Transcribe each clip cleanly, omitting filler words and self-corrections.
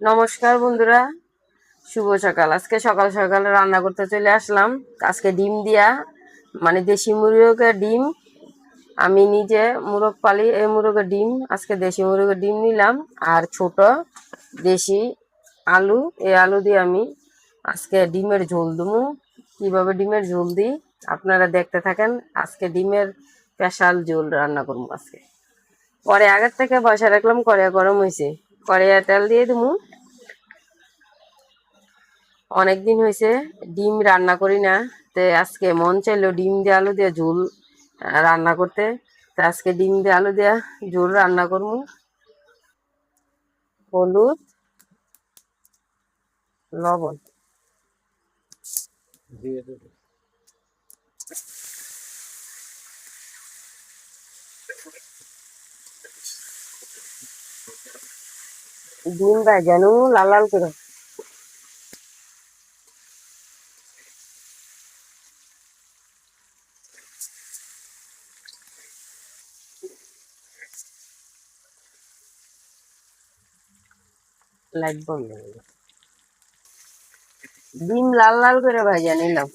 নমস্কার বন্ধুরা, শুভ সকাল। আজকে সকাল সকাল রান্না করতে চলে আসলাম। আজকে ডিম দিয়া, মানে দেশি মুরগের ডিম। আমি নিজে মুরগ পালি, এই মুরগের ডিম, আজকে দেশি মুরগের ডিম নিলাম। আর ছোট দেশি আলু, এই আলু দিয়ে আমি আজকে ডিমের ঝোল দেবো। কিভাবে ডিমের ঝোল দিই আপনারা দেখতে থাকেন। আজকে ডিমের স্পেশাল ঝোল রান্না করবো আজকে। পরে আগের থেকে বসা রাখলাম, কড়াই গরম হয়েছে, কড়াইয়ে তেল দিয়ে দেবো। অনেকদিন হয়েছে ডিম রান্না করি না, তো আজকে মন চাইলো ডিম দিয়ে আলু দিয়ে ঝোল রান্না করতে। তো আজকে ডিম দিয়ে আলু দিয়ে ঝোল রান্না করবো। হলুদ, লবণ, ডিম ভাজানো লাল লাল করে। লাইট বন্ধ হয়ে গেছে। ডিম লাল লাল করে ভাজা নিলাম।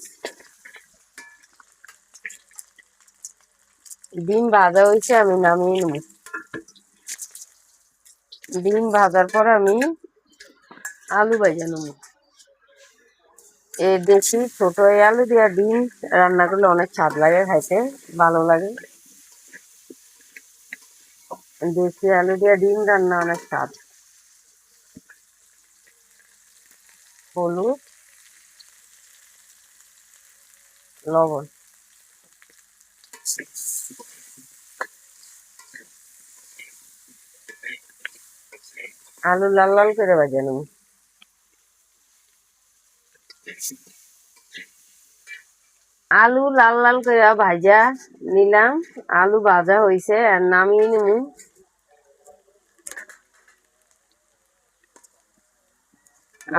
ডিম ভাজা হয়েছে, আমি নামিয়ে নেব। ডিম ভাজার পর আমি আলু ভাজা নেব। এই দেশি ছোট এই আলু দিয়ে ডিম রান্না করলে অনেক স্বাদ লাগে, খাইতে ভালো লাগে। দেশি আলু দিয়ে ডিম রান্না অনেক স্বাদ। হলুদ, লবণ, আলু লাল লাল করে ভাজা নেব। আলু লাল লাল করে ভাজা নিলাম। আলু ভাজা হয়েছে, আর নামিয়ে নেব।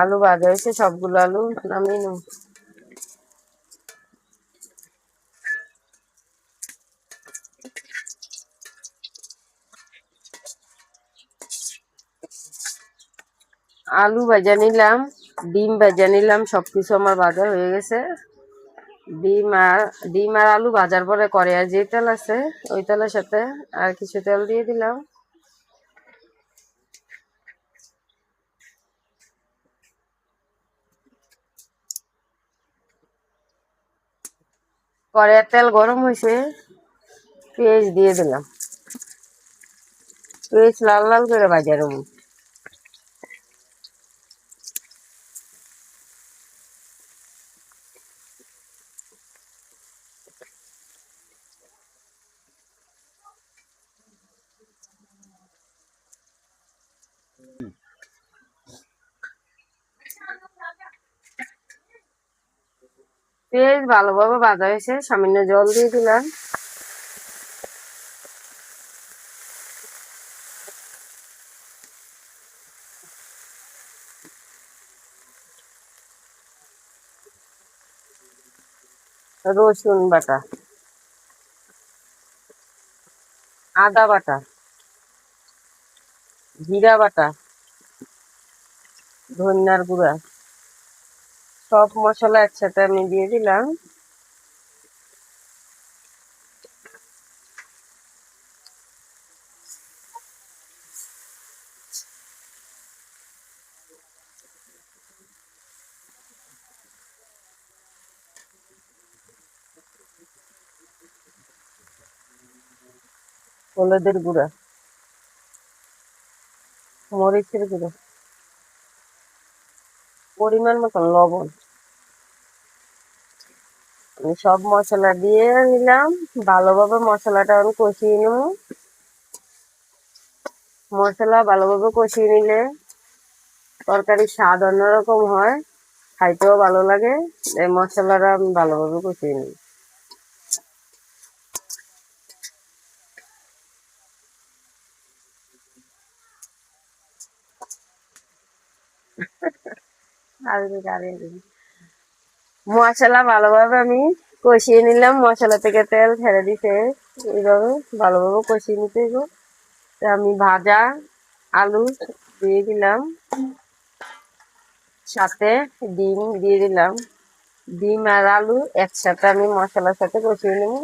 আলু ভাজা হয়েছে, সবগুলো আলু নামিয়ে নেব। আলু ভাজা নিলাম, ডিম ভাজা নিলাম, সবকিছু আমার ভাজা হয়ে গেছে। ডিম আর আলু ভাজার পরে কড়াইয়ে যে তেল আছে, ওই তেলের সাথে আর কিছু তেল দিয়ে দিলাম। কড়াইয়ের তেল গরম হয়েছে, পেঁয়াজ দিয়ে দিলাম। পেঁয়াজ লাল লাল করে ভাজা নেব। পেঁয়াজ ভালোভাবে ভাজা হয়েছে, সামান্য জল দিয়ে দিলাম। রসুন বাটা, আদা বাটা, জিরা বাটা, ধনিয়ার গুঁড়া, সব মশলা একসাথে আমি দিয়ে দিলাম। হলুদের গুঁড়া, মরিচের গুঁড়া, পরিমাণ মতন লবণ, আমি সব মশলা দিয়ে নিলাম। ভালোভাবে মশলাটা আমি কষিয়ে নেব। মশলা ভালোভাবে কষিয়ে নিলে তরকারির স্বাদ অন্যরকম হয়, খাইতেও ভালো লাগে। এই মশলাটা আমি ভালোভাবে কষিয়ে নিই। মশলা ভালোভাবে আমি কষিয়ে নিলাম। মশলা থেকে তেল ছেড়ে দিতে, এইভাবে ভালোভাবে কষিয়ে নিতে হবে। আমি ভাজা আলু দিয়ে দিলাম। সাথে ডিম দিয়ে দিলাম। ডিম আর আলু একসাথে আমি মশলার সাথে কষিয়ে নেব।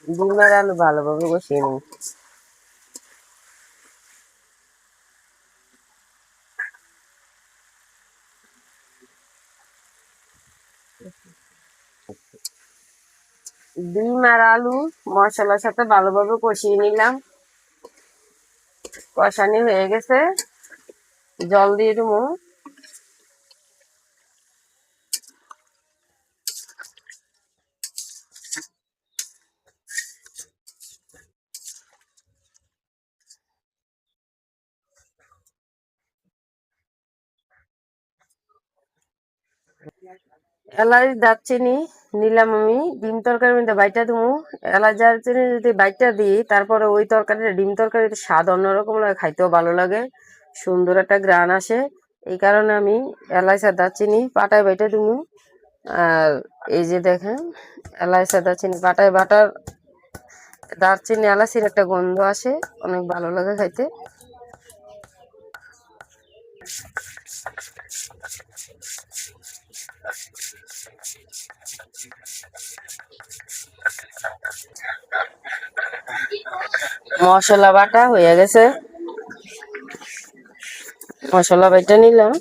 ডিম আর আলু ভালোভাবে কষিয়ে নেব। ডিম আর আলু মশলার সাথে ভালোভাবে কষিয়ে নিলাম। কষানি হয়ে গেছে, জল দিয়ে দেবো। এলাচ দারচিনি নিলাম আমি, ডিম তরকারির মধ্যে বাইটা দেবো। এলাচ দারচিনি যদি বাইটা দিই, তারপরে ওই তরকারিটা ডিম তরকারিতে স্বাদ অন্যরকম লাগে, খাইতেও ভালো লাগে, সুন্দর একটা ঘ্রাণ আসে। এই কারণে আমি এলাচ আর দারচিনি পাটায় বাইটা দেবো। আর এই যে দেখেন, এলাচ আর দারচিনি পাটায় বাটার, দারচিনি এলাচির একটা গন্ধ আসে, অনেক ভালো লাগে খাইতে। মশলা বাটা হয়ে গেছে, মশলা বাটা নিলাম।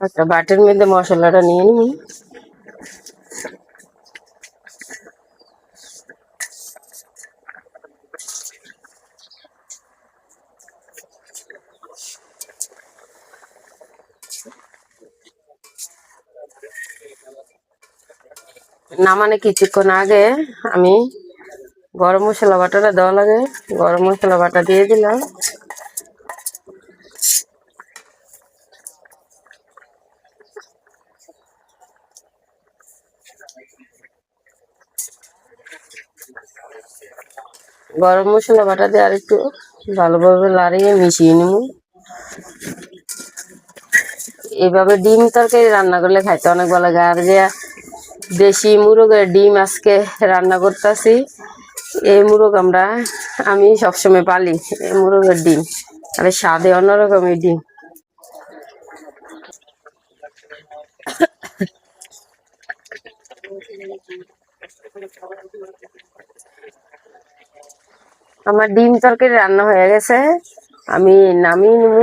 একটা বাটির মধ্যে মশলাটা নিয়ে নিই। নামানে কিছুক্ষণ আগে আমি গরম মশলা বাটাটা দেওয়া লাগে, গরম মশলা বাটা দিয়ে দিলাম। গরম মশলা বাটা দিয়ে আর একটু ভালোভাবে লাড়িয়ে মিশিয়ে নিব। এইভাবে ডিম তরকারি রান্না করলে খাইতে অনেক ভালো লাগে। আর যে দেশি মুরগের ডিম আজকে রান্না করতেছি, এই মুরগ আমি সবসময় পালি, এই মুরগের ডিম আর স্বাদে অন্যরকম। এই ডিম আমার ডিম তরকারি রান্না হয়ে গেছে, আমি নামিয়ে নিব।